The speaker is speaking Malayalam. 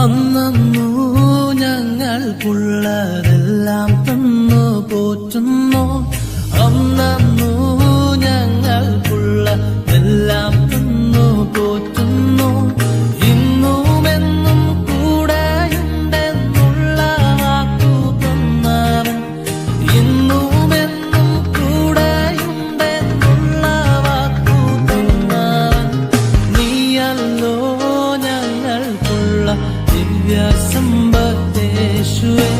അന്നു ഞങ്ങൾക്കുള്ളതെല്ലാം തന്നു പോറ്റുന്നു. അന്നു ഞങ്ങൾക്കുള്ളതെല്ലാം തന്നു പോറ്റുന്നു. ഇന്നുമെന്നും കൂടെയുണ്ടെന്നുള്ള വാക്കു തന്നവൻ. ഇന്നുമെന്നും കൂടെയുണ്ടെന്നുള്ള വാക്കു തന്നവൻ. നീയല്ലോ ഞങ്ങൾക്കുള്ള ദിവ്യ സമ്പത്തേശുവേ.